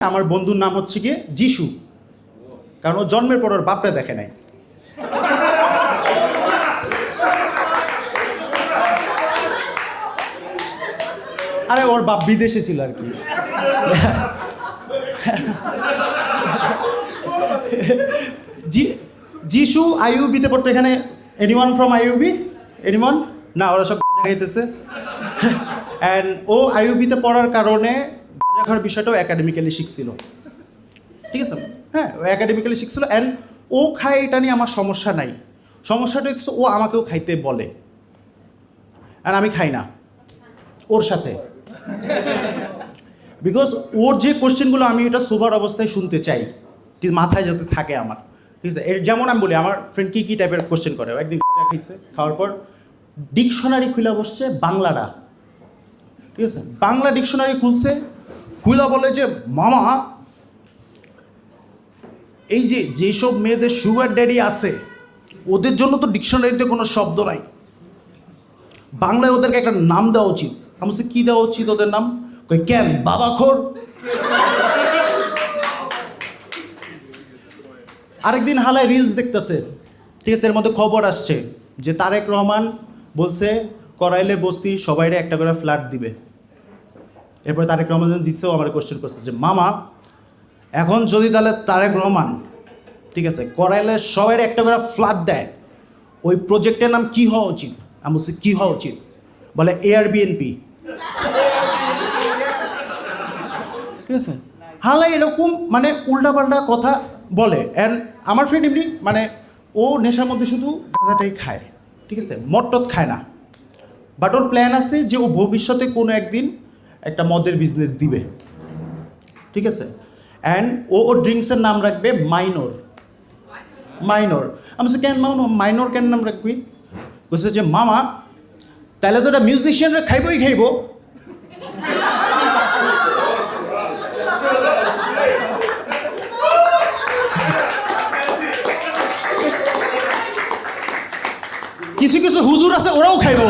আমার বন্ধুর নাম হচ্ছে গিয়ে যিশু, কারণ ও জন্মের পর ওর বাপরে দেখে নাই। আরে ওর বাপ বিদেশে ছিল আর কি। যিশু আইইউবিতে পড়তো। এখানে এনিওয়ান ফ্রম আইইউবি? এনিওয়ান? না, ওরা সব গাঁজা খাইতেছে। অ্যান্ড ও আইইউবিতে পড়ার কারণে গাঁজা খাওয়ার বিষয়টাও একাডেমিক্যালি শিখছিল, ঠিক আছে? হ্যাঁ, ও একাডেমিক্যালি শিখছিল। অ্যান্ড ও খায়, এটা নিয়ে আমার সমস্যা নাই। সমস্যাটা হচ্ছে ও আমাকেও খাইতে বলে, আর আমি খাই না ওর সাথে, বিকজ ওর যে কোশ্চেনগুলো আমি এটা সোবার অবস্থায় শুনতে চাই, ঠিক মাথায় যাতে থাকে আমার, ঠিক আছে? এর যেমন আমি বলি, আমার ফ্রেন্ড কী কী টাইপের কোশ্চেন করে। একদিন গাঁজা খাইছে, খাওয়ার পর ডিকশনারি খুলে বসছে বাংলাটা, ঠিক আছে? বাংলা ডিকশনারি খুলছে, খুলা বলে যে মামা, এই যে যেসব মেয়েদের সুগার ড্যাডি আছে ওদের জন্য তো ডিকশনারিতে কোনো শব্দ নাই, বাংলায় ওদেরকে একটা নাম দেওয়া উচিত। আমি বলছি কী দেওয়া উচিত ওদের নাম? কই কেন, বাবাখোর। আরেকদিন হালায় রিলস দেখতেছে, ঠিক আছে? এর মধ্যে খবর আসছে যে তারেক রহমান বলছে করাইলে বস্তি সবাইরে একটা করে ফ্ল্যাট দিবে। এরপরে তারেক রহমান জিতছেও আমার কোশ্চেন করছে যে মামা, এখন যদি তাহলে তারেক রহমান, ঠিক আছে, করাইলে সবাই একটা করে ফ্ল্যাট দেয়, ওই প্রজেক্টের নাম কী হওয়া উচিত? আমি বলছি কী হওয়া উচিত? বলে এয়ারবিএনবি, ঠিক আছে? হালাই এরকম মানে উল্টাপাল্টা কথা বলে। অ্যান্ড আমার ফ্রেন্ড এমনি মানে ও নেশার মধ্যে শুধু গাঁজাটাই খায়, ঠিক আছে? মদ খায় না, বাট ওর প্ল্যান আছে যে ও ভবিষ্যতে কোনো একদিন একটা মদের বিজনেস দিবে, ঠিক আছে? অ্যান্ড ওর ড্রিঙ্কসের নাম রাখবে মাইনর। মাইনর। আমি বলছি কেন মাইনর কেন নাম রাখবি? বলছে যে মামা, তাহলে তো এটা মিউজিশিয়ানরা খাইবই খাইব। কিছু কিছু হুজুর আছে ওরাও খাইব।